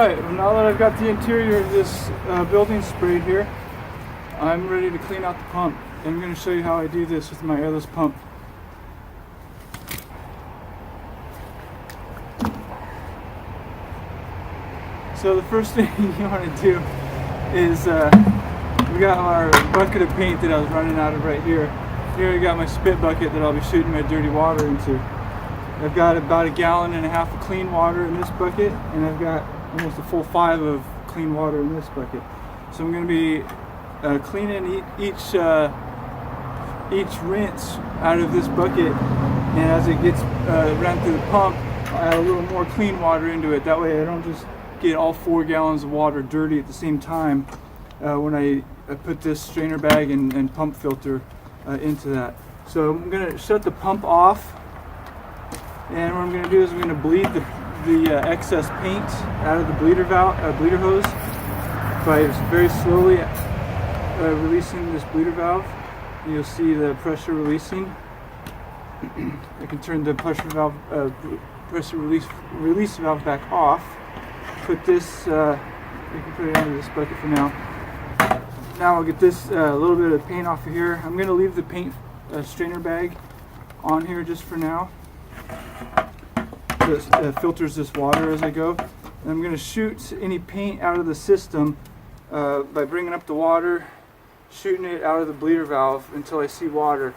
Alright, well, now that I've got the interior of this building sprayed here, I'm ready to clean out the pump. And I'm going to show you how I do this with my airless pump. So the first thing you want to do is, we got our bucket of paint that I was running out of right here. Here I got my spit bucket that I'll be shooting my dirty water into. I've got about 1.5 gallons of clean water in this bucket, and I've got almost a full 5 of clean water in this bucket. So I'm going to be cleaning each rinse out of this bucket, and as it gets ran through the pump, I add a little more clean water into it. That way I don't just get all 4 gallons of water dirty at the same time when I put this strainer bag and pump filter into that. So I'm going to shut the pump off, and what I'm going to do is I'm going to bleed the excess paint out of the bleeder hose by very slowly releasing this bleeder valve. You'll see the pressure releasing. I can turn the pressure release valve back off. Put this, you can put it under this bucket for now. Now I'll get this little bit of paint off of here. I'm going to leave the paint strainer bag on here just for now. This filters this water as I go. And I'm going to shoot any paint out of the system by bringing up the water, shooting it out of the bleeder valve until I see water.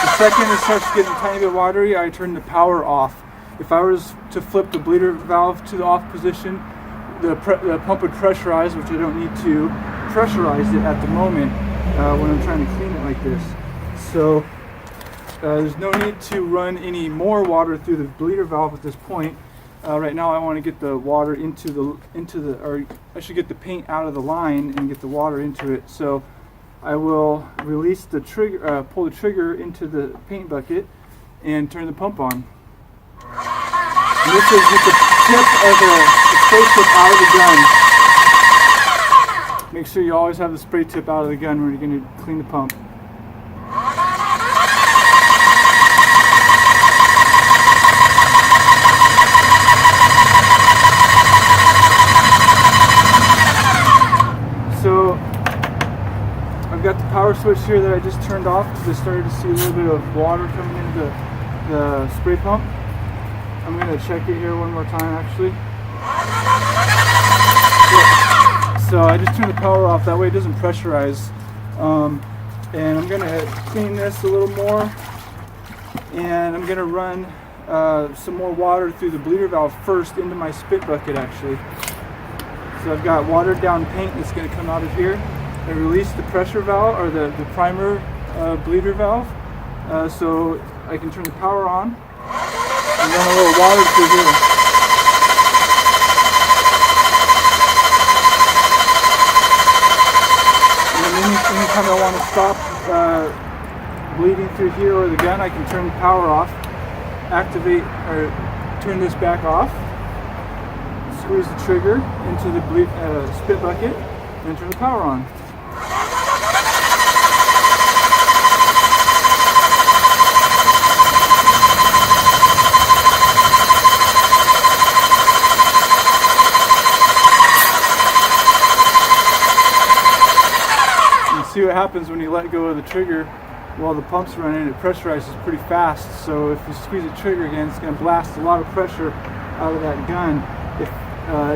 The second it starts getting a tiny bit watery, I turn the power off. If I was to flip the bleeder valve to the off position, the pump would pressurize, which I don't need to pressurize it at the moment when I'm trying to clean it like this. So there's no need to run any more water through the bleeder valve at this point. Right now I want to get the water or I should get the paint out of the line and get the water into it. So I will release the trigger, pull the trigger into the paint bucket and turn the pump on. And this is with the tip of the spray tip out of the gun. Make sure you always have the spray tip out of the gun when you're going to clean the pump. So I've got the power switch here that I just turned off because I started to see a little bit of water coming into the spray pump. I'm going to check it here one more time actually. Yeah. So I just turned the power off, that way it doesn't pressurize. And I'm going to clean this a little more, and I'm going to run some more water through the bleeder valve first into my spit bucket actually. So I've got watered down paint that's going to come out of here. I release the pressure valve, or the primer bleeder valve, so I can turn the power on and run a little water through here. And anytime I want to stop bleeding through here or the gun, I can turn the power off, activate or turn this back off, squeeze the trigger into the spit bucket, and turn the power on. See what happens when you let go of the trigger while the pump's running. It pressurizes pretty fast, so if you squeeze the trigger again, it's going to blast a lot of pressure out of that gun. If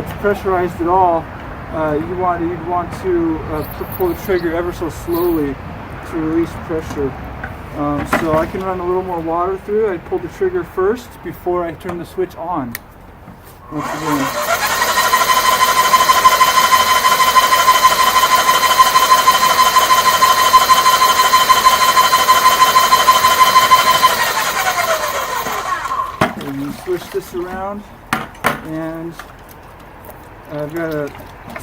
it's pressurized at all, you'd want to pull the trigger ever so slowly to release pressure. So I can run a little more water through. I pull the trigger first before I turn the switch on. Once again. Switch this around, and I've got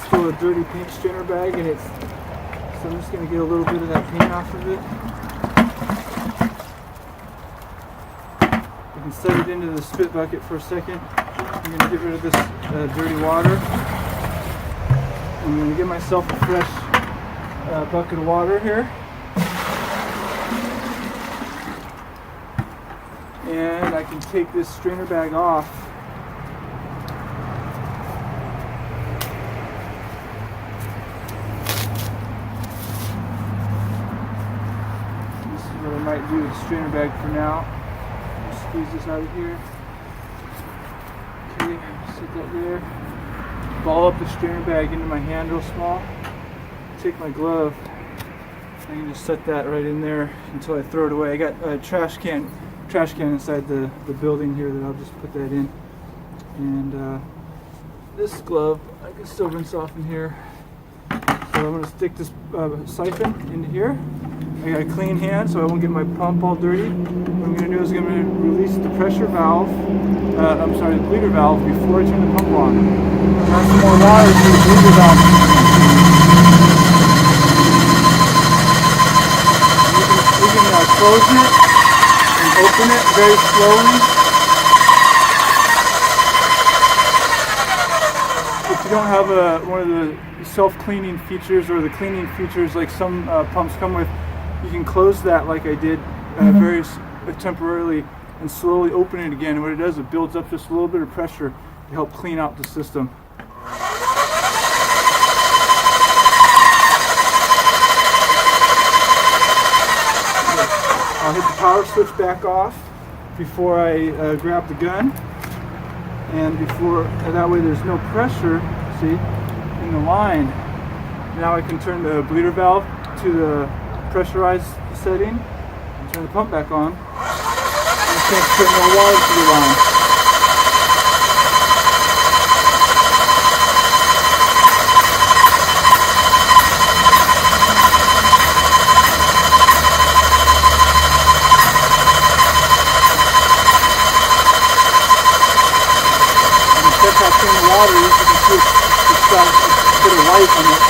still a dirty paint strainer bag, and so I'm just going to get a little bit of that paint off of it. I can set it into the spit bucket for a second. I'm going to get rid of this dirty water. I'm going to give myself a fresh bucket of water here. And I can take this strainer bag off. This is what I might do with the strainer bag for now. Squeeze this out of here. Okay, set that there. Ball up the strainer bag into my hand real small. Take my glove. I can just set that right in there until I throw it away. I got a trash can inside the building here that I'll just put that in. And this glove I can still rinse off in here. So I'm going to stick this siphon into here. I got a clean hand so I won't get my pump all dirty. What I'm going to do is I'm going to release the pressure valve, the bleeder valve before I turn the pump on. Add some more water to the bleeder valve. You can close it and open it very slowly. If you don't have one of the self-cleaning features or the cleaning features like some pumps come with, you can close that like I did very temporarily and slowly open it again. And what it does, it builds up just a little bit of pressure to help clean out the system. I'll hit the power switch back off before I grab the gun, and that way there's no pressure, see, in the line. Now I can turn the bleeder valve to the pressurized setting and turn the pump back on and transfer more water to the line. Check how clean the water is. You can see it's got a bit of light in it.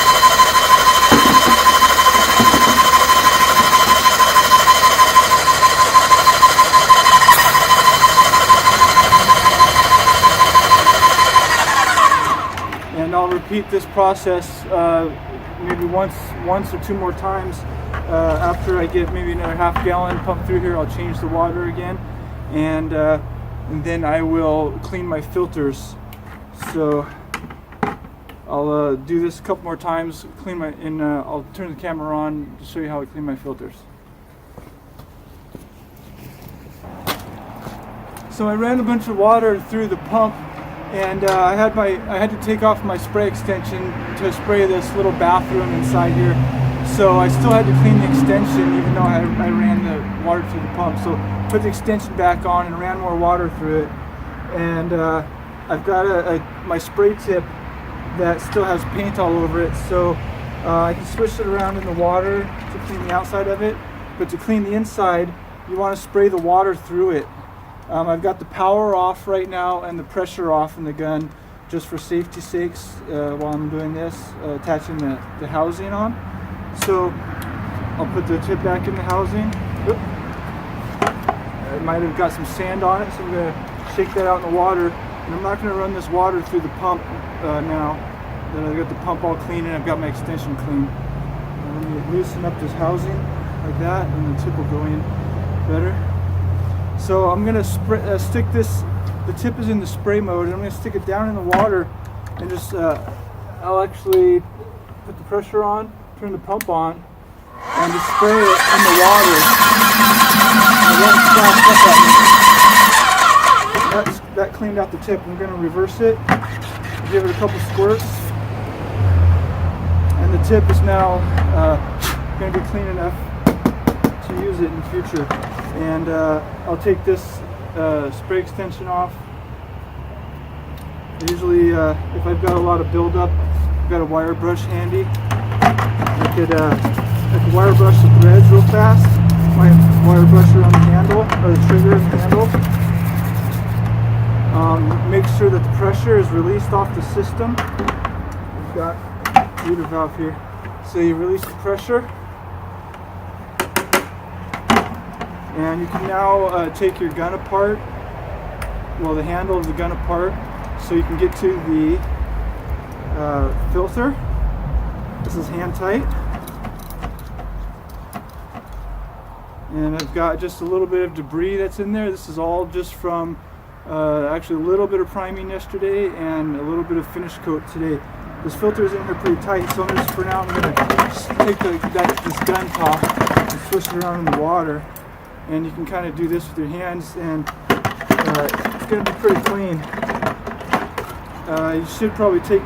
And I'll repeat this process maybe once or two more times. After I get maybe another half gallon pumped through here, I'll change the water again, and then I will clean my filters. So I'll do this a couple more times, I'll turn the camera on to show you how I clean my filters. So I ran a bunch of water through the pump, and I had to take off my spray extension to spray this little bathroom inside here. So I still had to clean the extension even though I ran the water through the pump. So put the extension back on and ran more water through it. And I've got my spray tip that still has paint all over it, so I can swish it around in the water to clean the outside of it. But to clean the inside, you want to spray the water through it. I've got the power off right now and the pressure off in the gun, just for safety's sakes while I'm doing this, attaching the housing on. So I'll put the tip back in the housing. Oop. It might have got some sand on it, so I'm going to shake that out in the water. And I'm not going to run this water through the pump now that I've got the pump all clean and I've got my extension clean. Let me loosen up this housing like that, and the tip will go in better. So I'm going to stick this, the tip is in the spray mode, and I'm going to stick it down in the water and just, I'll actually put the pressure on, turn the pump on, and just spray it in the water. And let it splash up at me. That cleaned out the tip. I'm going to reverse it, give it a couple squirts, and the tip is now going to be clean enough to use it in the future. And I'll take this spray extension off. Usually if I've got a lot of buildup, I've got a wire brush handy. I could wire brush the threads real fast. My wire brusher on the handle, or the trigger handle. Make sure that the pressure is released off the system. We've got the bleeder valve here. So you release the pressure. And you can now take your gun apart, the handle of the gun apart, so you can get to the filter. This is hand tight. And I've got just a little bit of debris that's in there. This is all just from actually a little bit of priming yesterday and a little bit of finish coat today. This filter is in here pretty tight, so I'm just, for now, I'm going to just take this gun top and swish it around in the water. And you can kind of do this with your hands, and it's going to be pretty clean. You should probably take